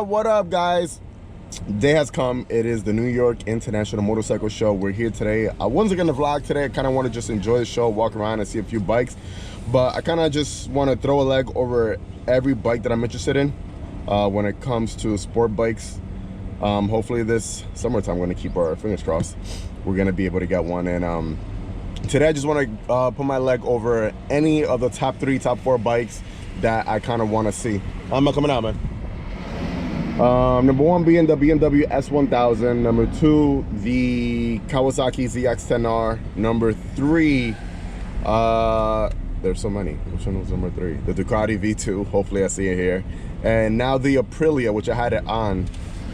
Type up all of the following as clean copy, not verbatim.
What up, guys? Day has come. It is the New York International Motorcycle Show. We're here today. I wasn't gonna vlog today. I kind of want to just enjoy the show, walk around and see a few bikes, but I kind of just want to throw a leg over every bike that I'm interested in when it comes to sport bikes. Hopefully this summertime, we're gonna keep our fingers crossed, we're gonna be able to get one. And today I just want to put my leg over any of the top 3, top 4 bikes that I kind of want to see. I'm not coming out, man. Number 1 being the BMW S1000. Number 2, the Kawasaki ZX-10R. Number 3, there's so many. Which one was number 3? The Ducati V4. Hopefully I see it here. And now the Aprilia, which I had it on.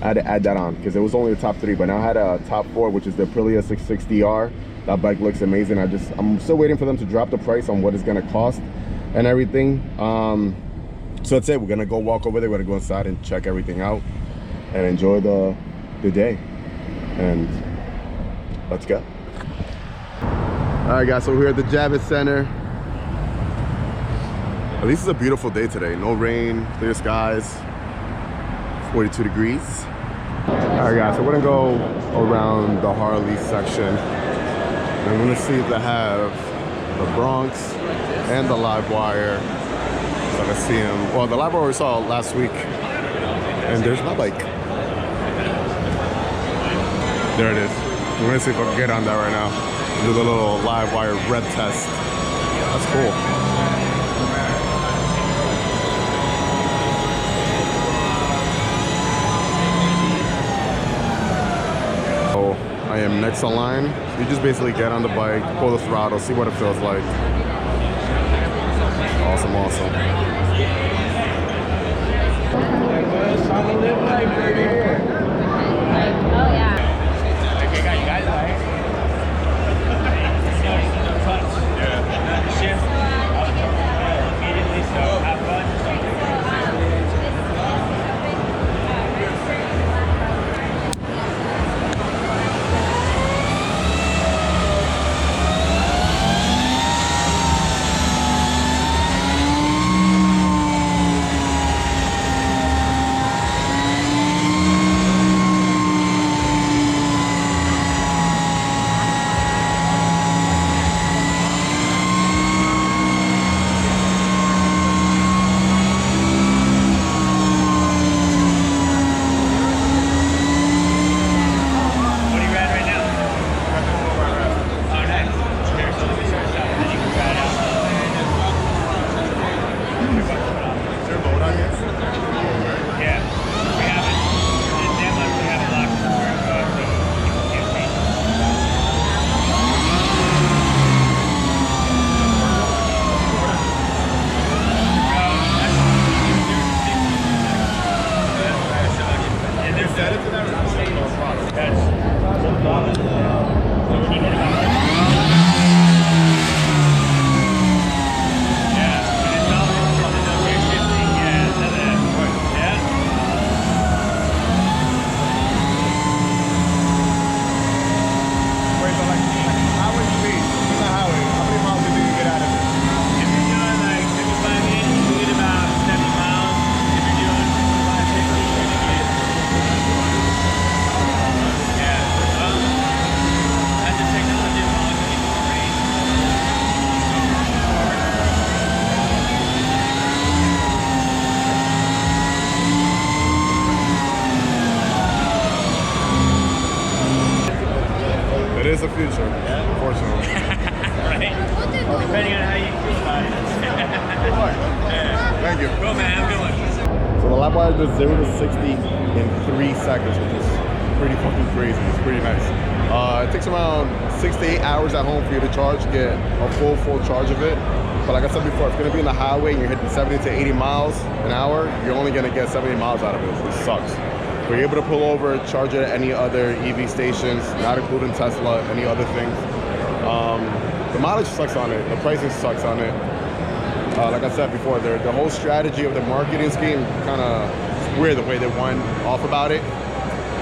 I had to add that on because it was only the top 3, but now I had a top 4, which is the Aprilia 660R. That bike looks amazing. I'm still waiting for them to drop the price on what it's gonna cost and everything. So that's it. We're gonna go walk over there. We're gonna go inside and check everything out and enjoy the day. And let's go. All right, guys. So we're here at the Javits Center. At least it's a beautiful day today. No rain, clear skies, 42 degrees. All right, guys. So we're gonna go around the Harley section. And I'm gonna see if they have the Bronx and the Livewire. So I can see them. Well, the Livewire we saw last week. And there's my bike. There it is. We're gonna see if I can get on that right now. Do the little Livewire rev test. That's cool. So I am next in line. You just basically get on the bike, pull the throttle, see what it feels like. Awesome, awesome. Oh yeah. Okay, got you guys right. Shift immediately, so have fun. It is the future, unfortunately. Right? Depending on how you feel about it. Thank you. Cool, man. Have a good one. So the Livewire does 0 to 60 in 3 seconds, which is pretty fucking crazy. It's pretty nice. It takes around 6 to 8 hours at home for you to charge, get a full charge of it. But like I said before, if you're gonna be on the highway and you're hitting 70 to 80 miles an hour, you're only gonna get 70 miles out of it, which sucks. But you're able to pull over, charge it at any other EV stations, not including Tesla, any other things. The mileage sucks on it, the pricing sucks on it. Like I said before, the whole strategy of the marketing scheme kind of weird the way they went off about it.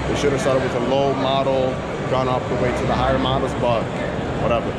They should have started with a low model, gone up the way to the higher models, but whatever.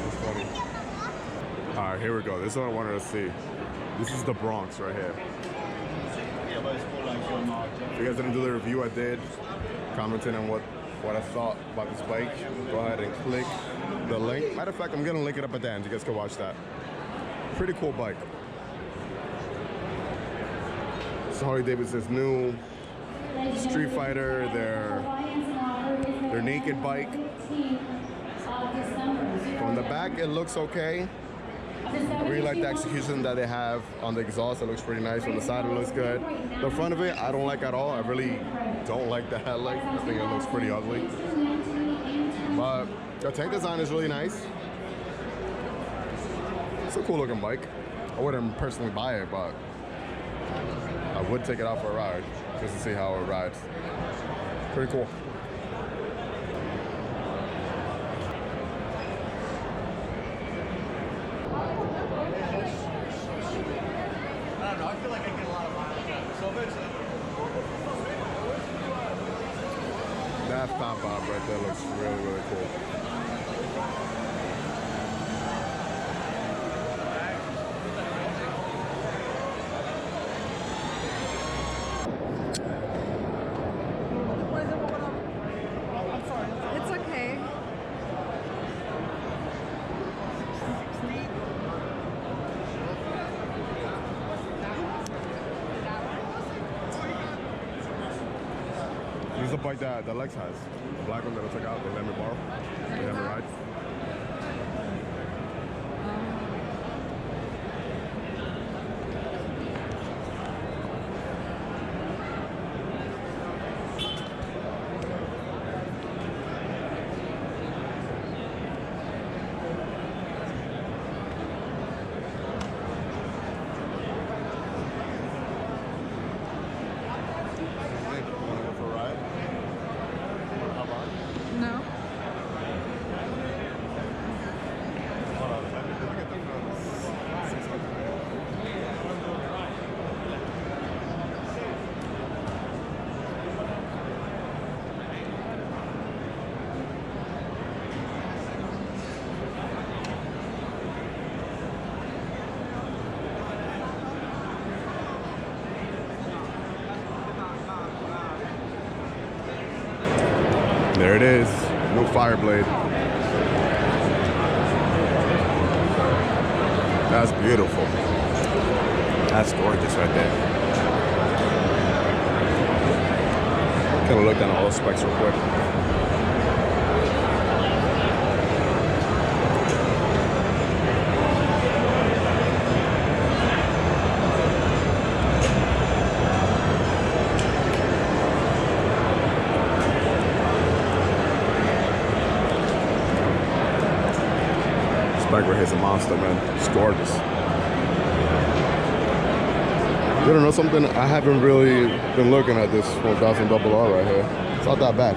That's funny. All right, here we go. This is what I wanted to see. This is the Bronx right here. If you guys didn't do the review I did, commenting on what I thought about this bike, go ahead and click the link. Matter of fact, I'm gonna link it up at the end. You guys can watch that. Pretty cool bike. It's Harley Davidson's new Street Fighter, their naked bike. From the back, it looks okay. I really like the execution that they have on the exhaust. It looks pretty nice. On the side, it looks good. The front of it, I don't like at all. I really don't like the headlight. I think it looks pretty ugly. But the tank design is really nice. It's a cool looking bike. I wouldn't personally buy it, but I would take it out for a ride just to see how it rides. Pretty cool. I feel like I get a lot of mileage out of it. So eventually. That thumb bob right there looks really, really cool. It's okay. This is the bike that Lex has. The black one that I took out, they let me borrow. They let me ride. Wanna go for a ride? Wanna hop on? No. Hold on, let me get the 600. There it is, no fire blade. That's beautiful. That's gorgeous right there. Kind of look down all the specs real quick. Bike right here is a monster, man. It's gorgeous. You don't know something? I haven't really been looking at this 1000 RR right here. It's not that bad.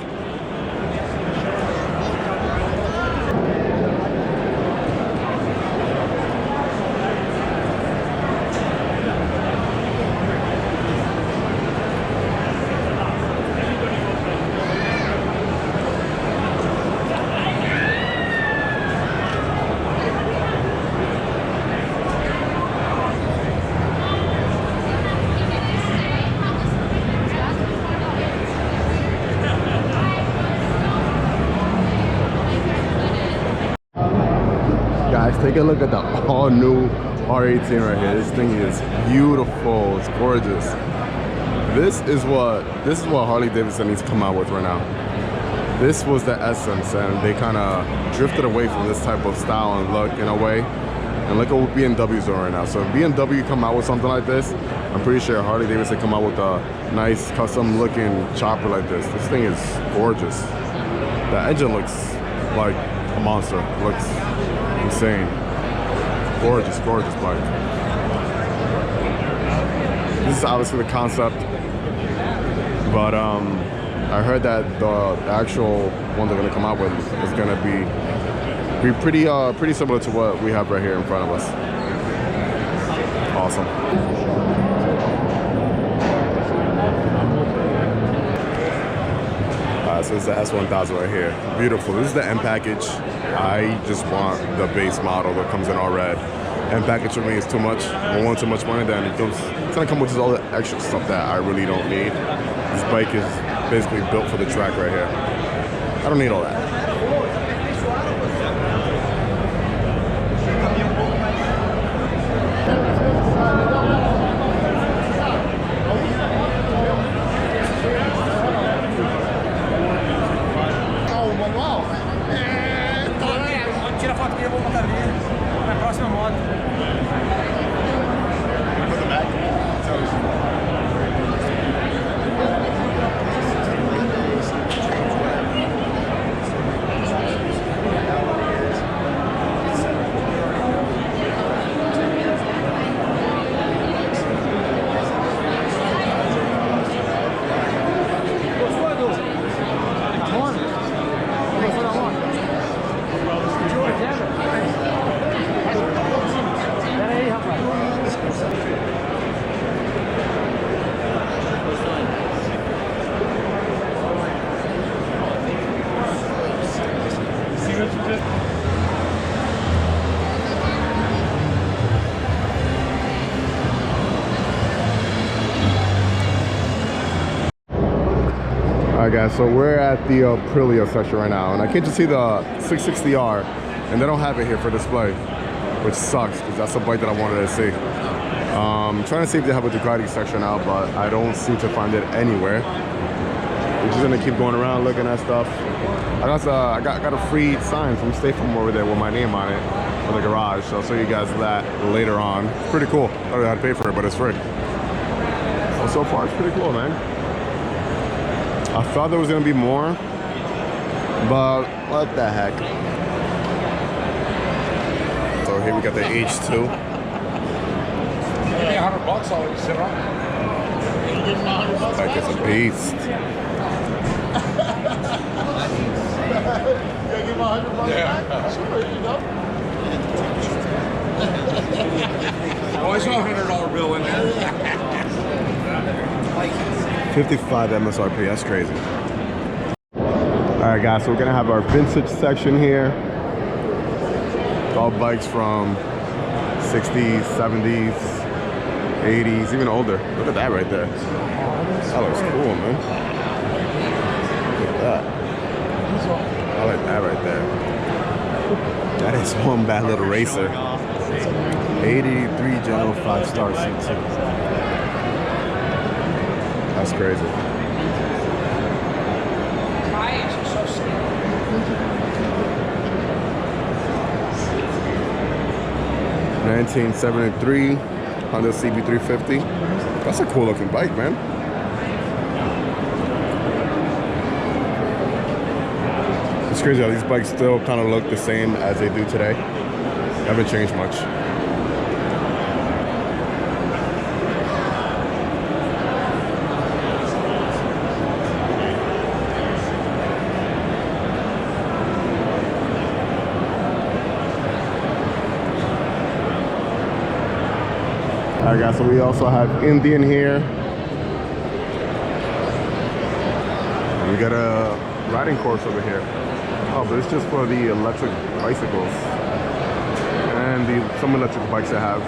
Guys, take a look at the all new R18 right here. This thing is beautiful. It's gorgeous. This is what Harley Davidson needs to come out with right now. This was the essence, and they kind of drifted away from this type of style and look in a way. And look at what BMW's doing right now. So if BMW come out with something like this, I'm pretty sure Harley Davidson come out with a nice custom looking chopper like this. This thing is gorgeous. The engine looks like a monster. It looks insane. Gorgeous, gorgeous bike. This is obviously the concept, but I heard that the actual one they're gonna come out with is gonna be pretty similar to what we have right here in front of us. Awesome. guys, so it's the S1000 right here. Beautiful. This is the M package. I just want the base model that comes in all red. M package for me is too much. I want too much money, then it's gonna come with all the extra stuff that I really don't need. This bike is basically built for the track right here. I don't need all that. Tira a foto que eu vou botar ali na próxima moto. Alright guys, so we're at the Aprilia section right now, and I can't just see the 660R, and they don't have it here for display, which sucks, because that's the bike that I wanted to see. I'm trying to see if they have a Ducati section out, but I don't seem to find it anywhere. We're just gonna keep going around looking at stuff. I got a free sign from State Farm over there with my name on it for the garage, so I'll show you guys that later on. It's pretty cool. I don't know how to pay for it, but it's free. So far, it's pretty cool, man. I thought there was gonna be more, but what the heck. So here we got the H2. Give me $100 already, sit around. Like it's a beast. Give him $100 back? Sure, you know. Always a $100 bill in there. 55 MSRP, that's crazy. Alright guys, so we're gonna have our vintage section here. It's all bikes from 60s, 70s, 80s, even older. Look at that right there. That looks cool, man. Look at that. I like that right there. That is one bad little racer. 83 General 5-star C2. That's crazy. 1973 Honda CB350. That's a cool looking bike, man. It's crazy how these bikes still kind of look the same as they do today. Haven't changed much. Alright guys, so we also have Indian here. We got a riding course over here. Oh, but it's just for the electric bicycles and some electric bikes I have.